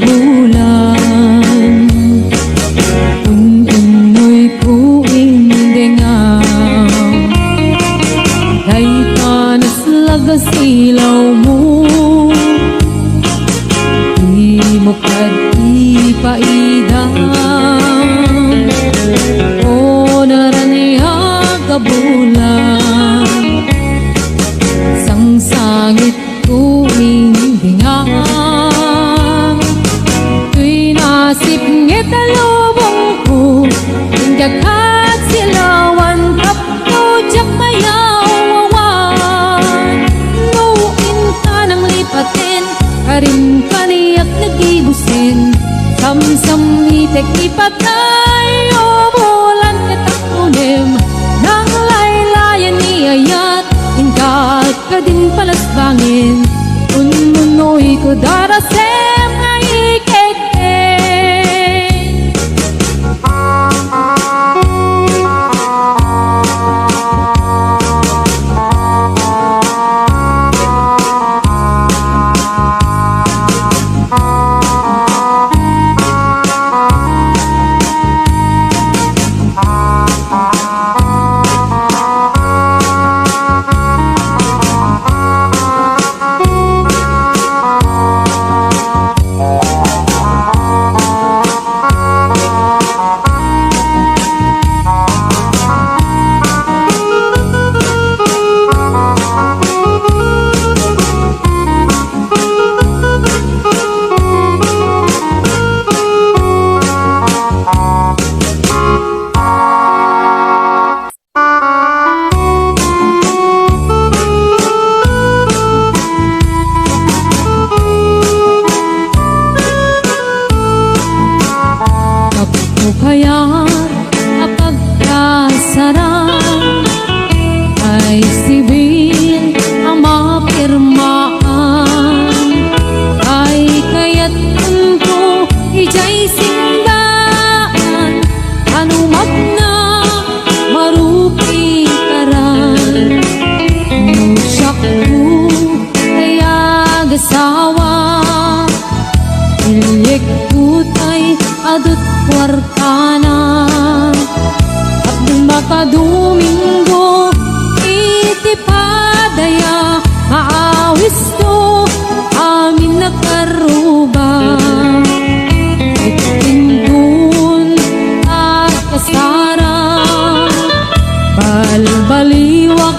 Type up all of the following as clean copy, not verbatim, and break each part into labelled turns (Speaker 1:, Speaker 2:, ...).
Speaker 1: bulan Unungoy ko indingaw Day panas lagas ilaw mo Di mo kadipaidam O naraniya ka bulan Sang sangit ko indingaw Sipngit na lubong ko Hinggagat silawan Tapos jak mayawawan Nuin ka ng lipatin Karin kaniyak nagibusin Samsam itek ipatay O bulan katakunim Nang laylayan niayat Hinggat ka din palasbangin Unmunoy ko darasem na ikek kaya napagkasarang ay sibil ang mapirmaan ay kaya't ko ijay sindaan anumat na marupi karan nusyak ko kaya gasawa ilik kutay adut kwartana at baka Domingo itipadaya maawis to amin nakaruba itindun at kasara balbaliwak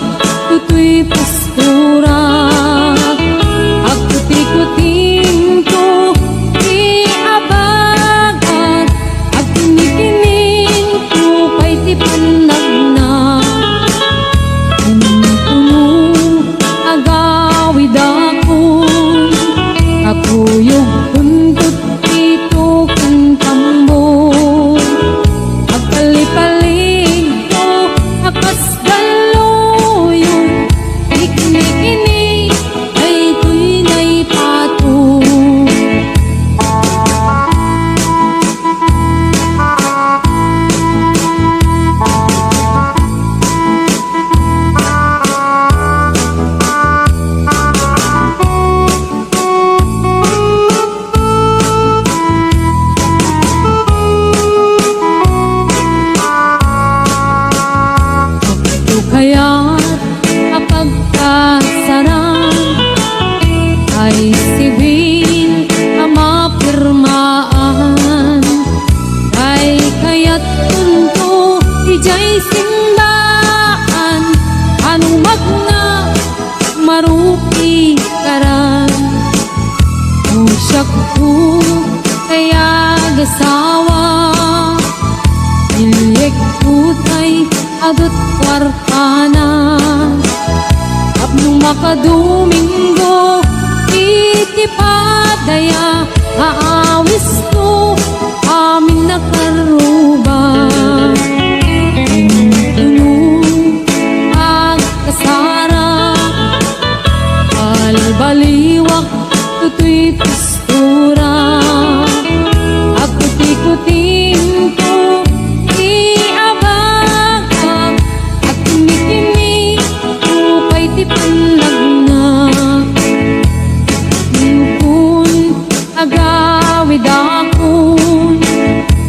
Speaker 1: tutoy postura at kuti-kuting to iabagat at tinikin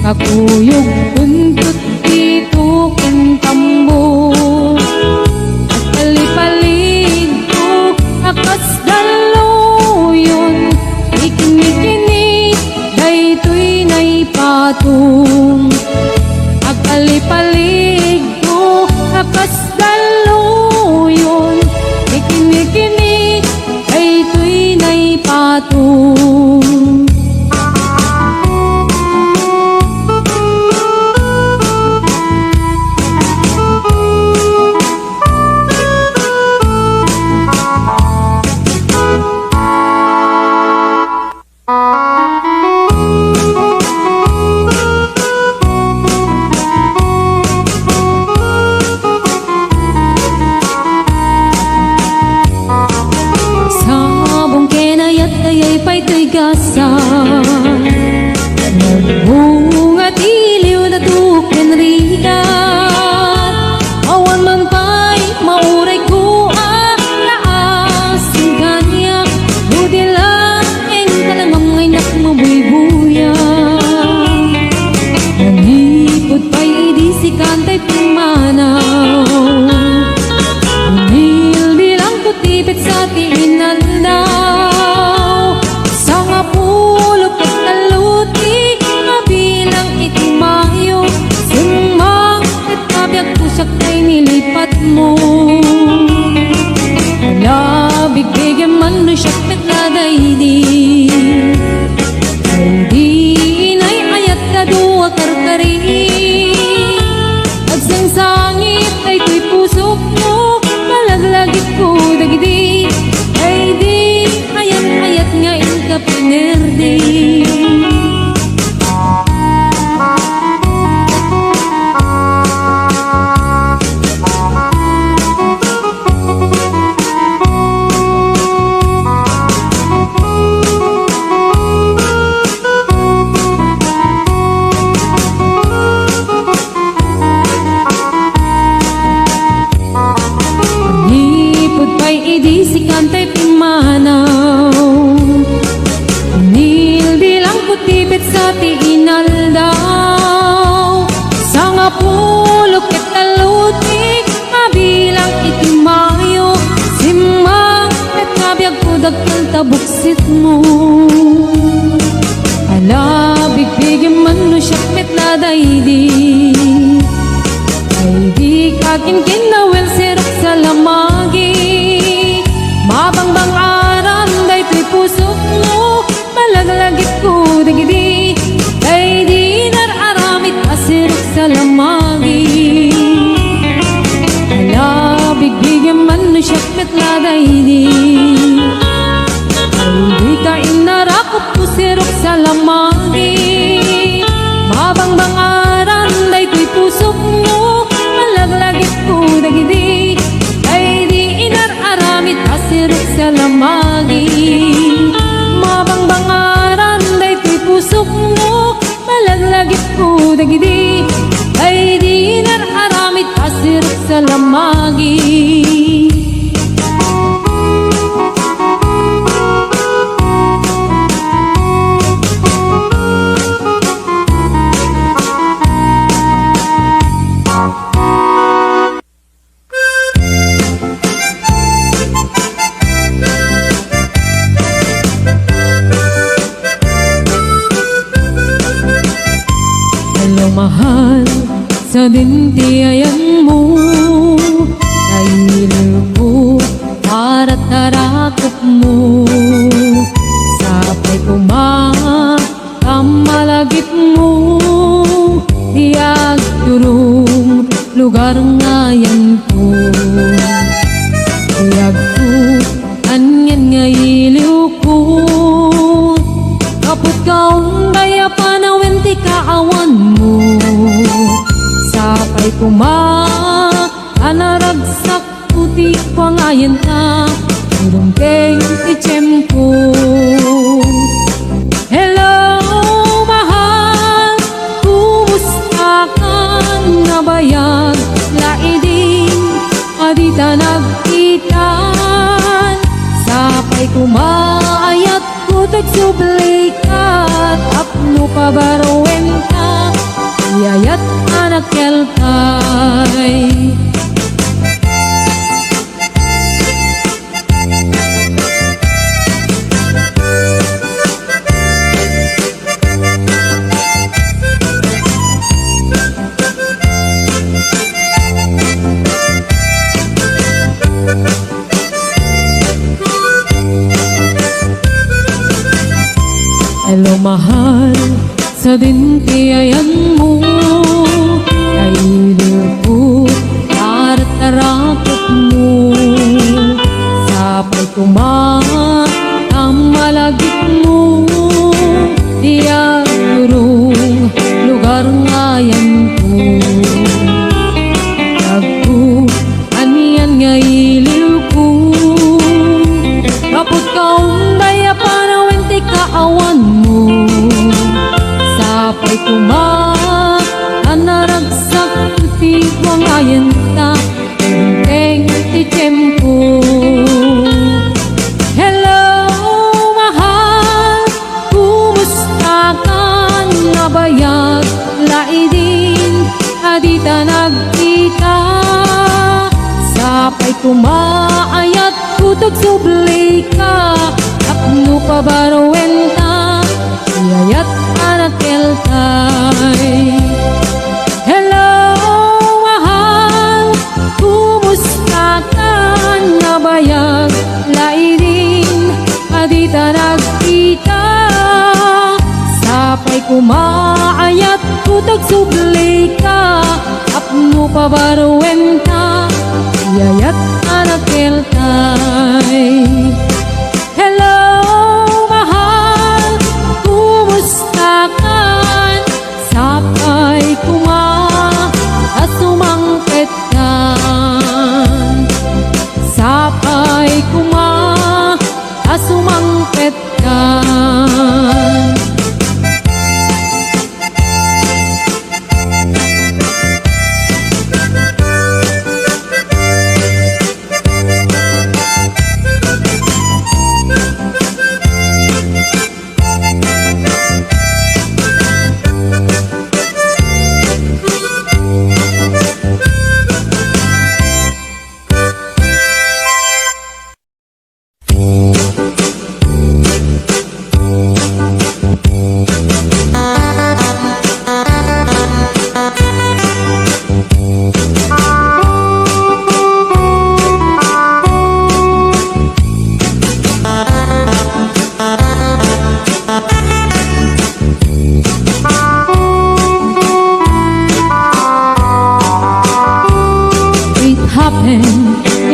Speaker 1: kakuyog untot dito kentambo. At palipalig ko akas daluyon, ikini-kini daytoy nay patung. At palipalig ko akas daluyon, ikini-kini daytoy nay patung. Nagbunga tiliw na tuken rigat, awan man pa'y mauray ko ang laasing kanya. Buti lang ang kalamang ay nakmabuy-buya, nanipod pa'y di si kantay pumanaw. Unil bilang kutipit sa tiinandaw, sa nga pulok at naluti bilang itimayo. Sumang at kabiyag pusak ay nilipat mo. Labig bigyan man no siyak nagladaydi, ay di inay ayat na duwa karkari. Agsangsangit ay tuy pusok mo, malaglagit ko dagdi, ay di ayat-ayat nga inka pinerdi. Kantay pimanaw, unil bilang kutipit sa tiinaldaw. Sa nga pulok at talutik mabilang itimayo, simang at kabiyag ko dagkang tabuksit mo. Alabig bigyan man no siyak met ladaydi, ay di kakin kinawel sirok sa lamagi. Mabangbang aram daytoy pusok mo, malaglagit ko dagdi, ay di nararamit asirok sa lamagi. Alabig bigyan man no siyak met ladaydi, ay di ka inarakot ko sirok sa lamagi. Mabangbang aram daytoy pusok mo, malaglagit ko dagdi, ay di inararamit asirok sa lamagi. Mabangbangaran daytoy pusok mo, malaglagit ko dagdi, ay di inararamit asirok sa lamagi. Mahal sa dintiayan mo, nahilo ko para tarakot mo. Sapay kumamalagip mo, diag turong lugar ngayon ko. Diag ko anyan nga iliw ko, kaput kaong daya panawin ti kaawan mo. Sapay anaragsak puti pangayan ta, tulungkeng itsempo. Hello mahal, kumusta ka na bayag? Laiding adita nagkitan, sapay kumaayat ko tagsublikat, apno pabarowen ka. mahal sa dintiyayan mo, kailiw ko tarakot mo, sapay kumat ang malagit mo, diagurong lugar ngayon ko. Nagko, aniyan nga iliw ko, kapot kaong daya panawin ti kaawan mo, sapay kumat anaragsak ti wangayan ta, teng ti tiyempo. Hello mahal, kumusta ka? Nabayag laidin, adita nagkita, sapay kumaayat kutog sublay ka, tapno pabarwen ta, iyayat anak keltay. Hello mahal, kumusta ka? Nabayag laidin, adita nagkita, sapay kumaayat kutag sublay ka, apno pabarwen ta, iyayat anak keltay. Hello mahal, kumusta ka? Sapay asumangpet ka, sapay asumangpet ka.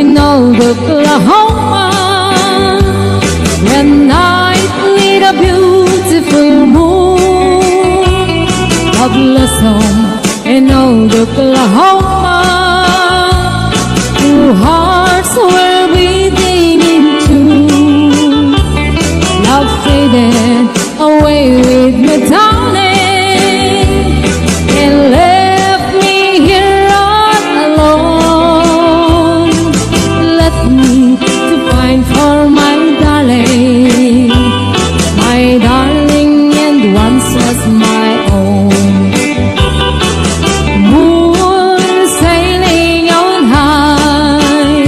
Speaker 1: In old Oklahoma, when night need a beautiful moon, love blossom in old Oklahoma, two hearts were beating in tune. Love faded away with me, darling, and left me here all alone. Let me to find for my darling, and once was my own. Moon sailing on high,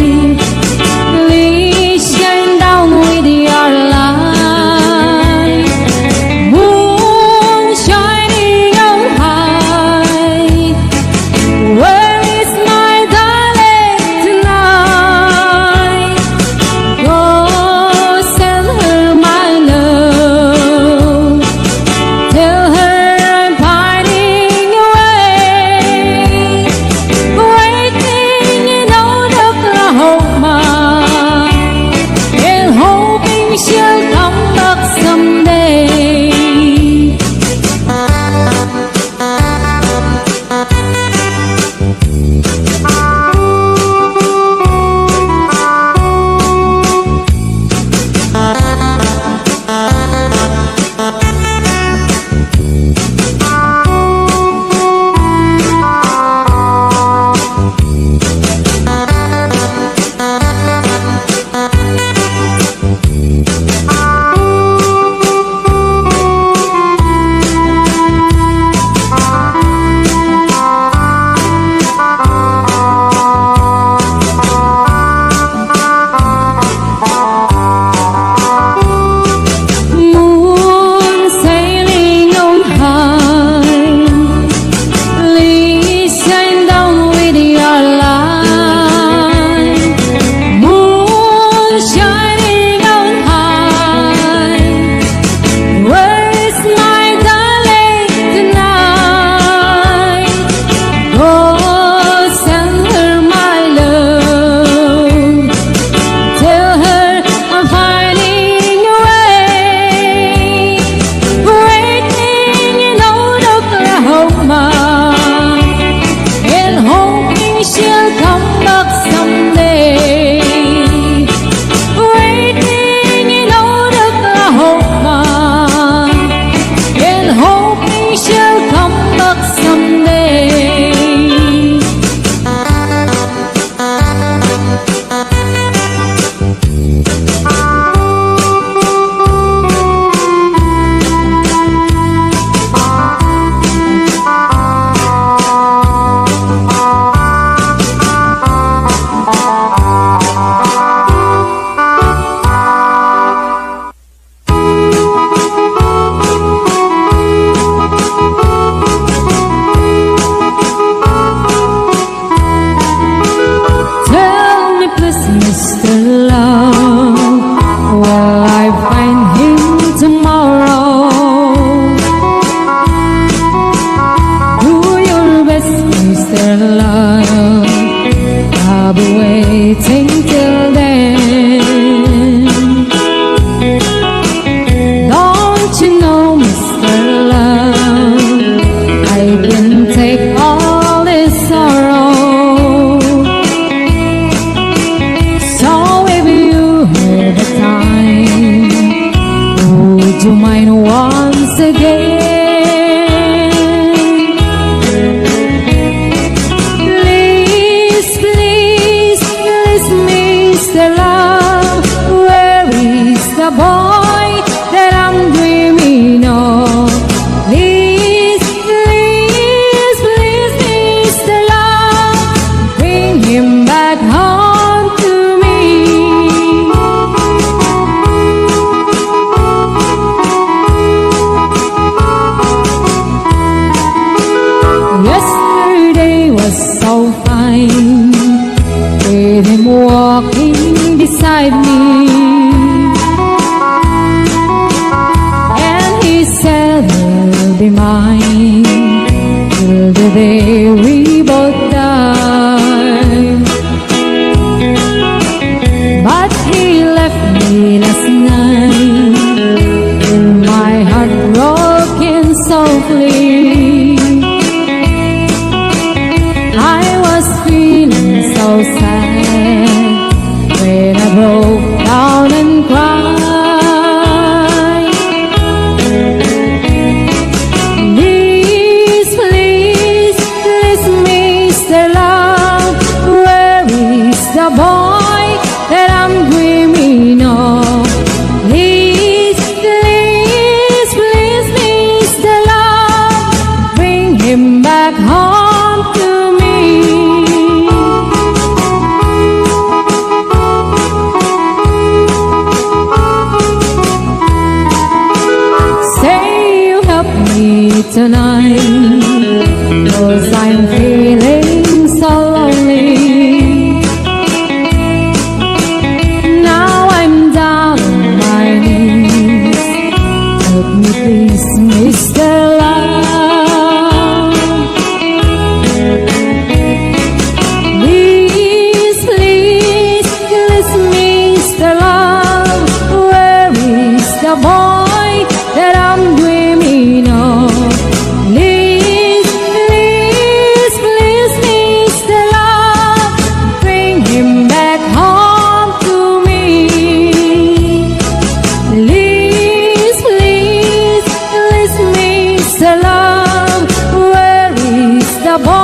Speaker 1: sleep. I was feeling so sad when I broke down and cried. Please, please, please, Mr. Love, where is the boy that I'm dreaming of? Please, please, please, Mr. Love, bring him back home to me. Say you help me tonight, 'cause I'm feeling so lonely. Now I'm down on my knees. Help me please, Mr. Love. Please, please, please, Mr. Love, where is the boy that I'm dreaming of? Please, please, please, Mr. Love, bring him back home to me. Please, please, please, Mr. Love, where is the boy